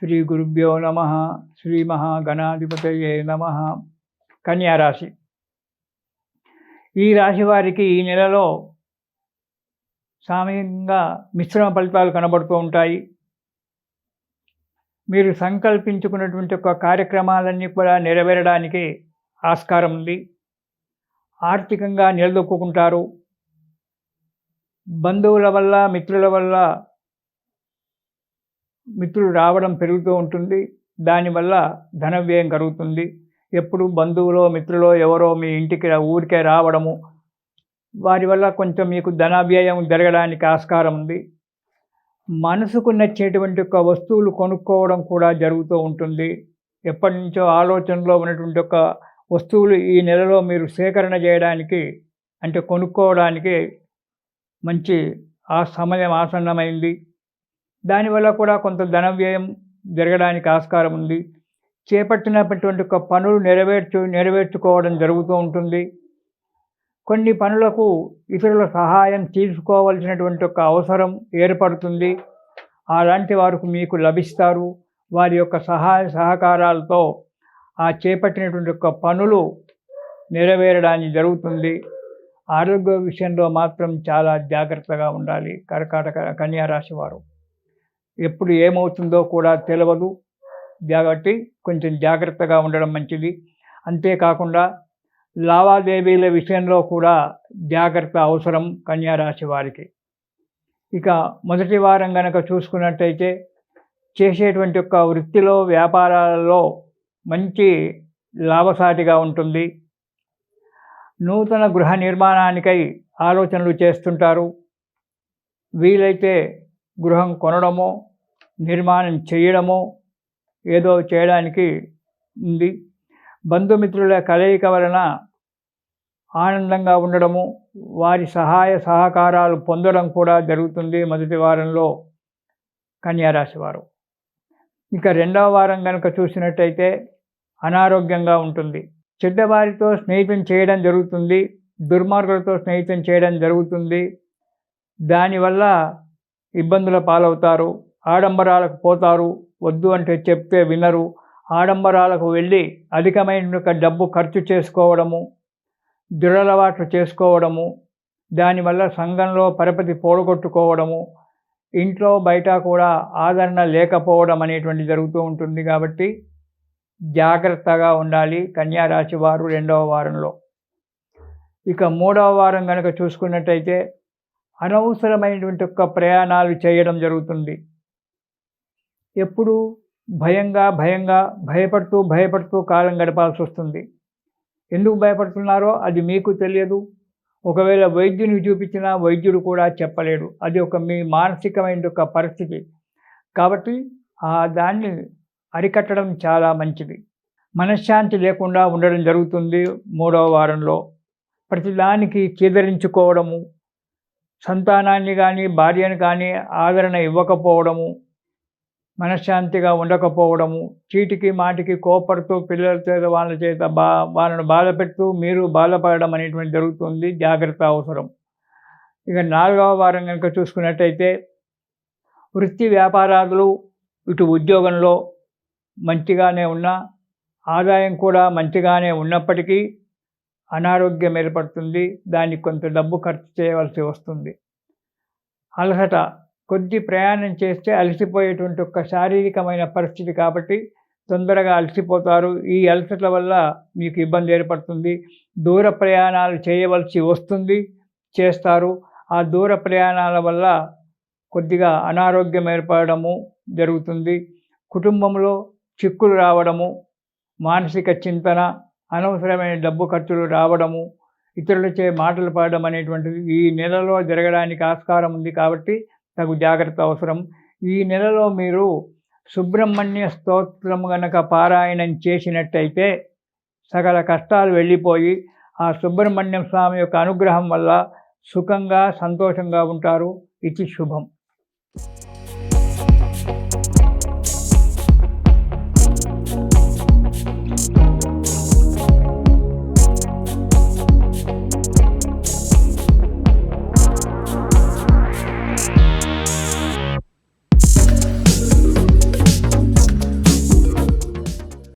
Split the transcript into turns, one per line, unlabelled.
శ్రీ గురుభ్యో నమ. శ్రీ మహాగణాధిపతయే నమ. కన్యా రాశి. ఈ రాశి వారికి ఈ నెలలో సామాన్యంగా మిశ్రమ ఫలితాలు కనబడుతూ ఉంటాయి. మీరు సంకల్పించుకున్నటువంటి ఒక కార్యక్రమాలన్నీ కూడా నెరవేరడానికి ఆస్కారం ఉంది. ఆర్థికంగా నిలదొక్కుంటారు. బంధువుల వల్ల, మిత్రుల వల్ల మిత్రులు రావడం పెరుగుతూ ఉంటుంది. దానివల్ల ధన వ్యయం కలుగుతుంది. ఎప్పుడు బంధువులో, మిత్రులో ఎవరో మీ ఇంటికి ఊరికే రావడము, వారి వల్ల కొంచెం మీకు ధన వ్యయం జరగడానికి ఆస్కారం ఉంది. మనసుకు నచ్చేటువంటి ఒక వస్తువులు కొనుక్కోవడం కూడా జరుగుతూ ఉంటుంది. ఎప్పటి నుంచో ఆలోచనలో ఉన్నటువంటి ఒక వస్తువులు ఈ నెలలో మీరు సేకరణ చేయడానికి, అంటే కొనుక్కోవడానికి మంచి సమయం ఆసన్నమైంది. దానివల్ల కూడా కొంత ధన వ్యయం జరగడానికి ఆస్కారం ఉంది. చేపట్టినటువంటి ఒక పనులు నెరవేర్చుకోవడం జరుగుతూ ఉంటుంది. కొన్ని పనులకు ఇతరుల సహాయం తీసుకోవాల్సినటువంటి ఒక అవసరం ఏర్పడుతుంది. అలాంటి వారికి మీకు లభిస్తారు. వారి యొక్క సహాయ సహకారాలతో ఆ చేపట్టినటువంటి ఒక పనులు నెరవేరడానికి జరుగుతుంది. ఆరోగ్య విషయంలో మాత్రం చాలా జాగ్రత్తగా ఉండాలి కన్యా రాశి వారు. ఎప్పుడు ఏమవుతుందో కూడా తెలియదు కాబట్టి కొంచెం జాగ్రత్తగా ఉండడం మంచిది. అంతేకాకుండా లావాదేవీల విషయంలో కూడా జాగ్రత్త అవసరం కన్యా రాశి వారికి. ఇక మొదటి వారం కనుక చూసుకున్నట్టయితే చేసేటువంటి ఒక వృత్తిలో, వ్యాపారాలలో మంచి లాభసాటిగా ఉంటుంది. నూతన గృహ నిర్మాణానికై ఆలోచనలు చేస్తుంటారు. వీలైతే గృహం కొనడమో, నిర్మాణం చేయడమో ఏదో చేయడానికి ఉంది. బంధుమిత్రుల కలయిక వలన ఆనందంగా ఉండడము, వారి సహాయ సహకారాలు పొందడం కూడా జరుగుతుంది మొదటి వారంలో కన్యారాశి వారు. ఇక రెండవ వారం కనుక చూసినట్టయితే అనారోగ్యంగా ఉంటుంది. చెడ్డవారితో స్నేహితం చేయడం జరుగుతుంది. దుర్మార్గులతో స్నేహితం చేయడం జరుగుతుంది. దానివల్ల ఇబ్బందుల పాలవుతారు. ఆడంబరాలకు పోతారు. వద్దు అంటే చెప్తే వినరు. ఆడంబరాలకు వెళ్ళి అధికమైన డబ్బు ఖర్చు చేసుకోవడము, దురలవాట్లు చేసుకోవడము, దానివల్ల సంఘంలో పరపతి పోగొట్టుకోవడము, ఇంట్లో బయట కూడా ఆదరణ లేకపోవడం అనేటువంటి జరుగుతూ ఉంటుంది. కాబట్టి జాగ్రత్తగా ఉండాలి కన్యా రాశి వారు రెండవ వారంలో. ఇక మూడవ వారం కనుక చూసుకున్నట్టయితే అనవసరమైనటువంటి ఒక ప్రయాణాలు చేయడం జరుగుతుంది. ఎప్పుడు భయపడుతూ కాలం గడపాల్సి వస్తుంది. ఎందుకు భయపడుతున్నారో అది మీకు తెలియదు. ఒకవేళ వైద్యునికి చూపించినా వైద్యుడు కూడా చెప్పలేడు. అది మీ మానసికమైన ఒక పరిస్థితి. కాబట్టి దాన్ని అరికట్టడం చాలా మంచిది. మనశ్శాంతి లేకుండా ఉండడం జరుగుతుంది మూడవ వారంలో. ప్రతిదానికి చీదరించుకోవడము, సంతానాన్ని కానీ, భార్యను కానీ ఆదరణ ఇవ్వకపోవడము, మనశ్శాంతిగా ఉండకపోవడము, చీటికి మాటికి కోపడుతూ పిల్లల చేత వాళ్ళను బాధ పెడుతూ మీరు బాధపడడం అనేటువంటి జరుగుతుంది. జాగ్రత్త అవసరం. ఇక నాలుగవ వారం కనుక చూసుకున్నట్టయితే వృత్తి వ్యాపారాలు, ఇటు ఉద్యోగంలో మంచిగానే ఉన్నా, ఆదాయం కూడా మంచిగానే ఉన్నప్పటికీ అనారోగ్యం ఏర్పడుతుంది. దానికి కొంత డబ్బు ఖర్చు చేయవలసి వస్తుంది. అలసట, కొద్ది ప్రయాణం చేస్తే అలసిపోయేటువంటి ఒక శారీరకమైన పరిస్థితి కాబట్టి తొందరగా అలసిపోతారు. ఈ అలసట వల్ల మీకు ఇబ్బంది ఏర్పడుతుంది. దూర ప్రయాణాలు చేయవలసి వస్తుంది, చేస్తారు. ఆ దూర ప్రయాణాల వల్ల కొద్దిగా అనారోగ్యం ఏర్పడము జరుగుతుంది. కుటుంబంలో చిక్కులు రావడము, మానసిక చింతన, అనవసరమైన డబ్బు ఖర్చులు రావడము, ఇతరులచే మాటలు పడడం అనేటువంటిది ఈ నెలలో జరగడానికి ఆస్కారం ఉంది. కాబట్టి తగు జాగ్రత్త అవసరం. ఈ నెలలో మీరు సుబ్రహ్మణ్య స్తోత్రం గనక పారాయణం చేసినట్టయితే సకల కష్టాలు వెళ్ళిపోయి ఆ సుబ్రహ్మణ్యం స్వామి యొక్క అనుగ్రహం వల్ల సుఖంగా, సంతోషంగా ఉంటారు. ఇది శుభం.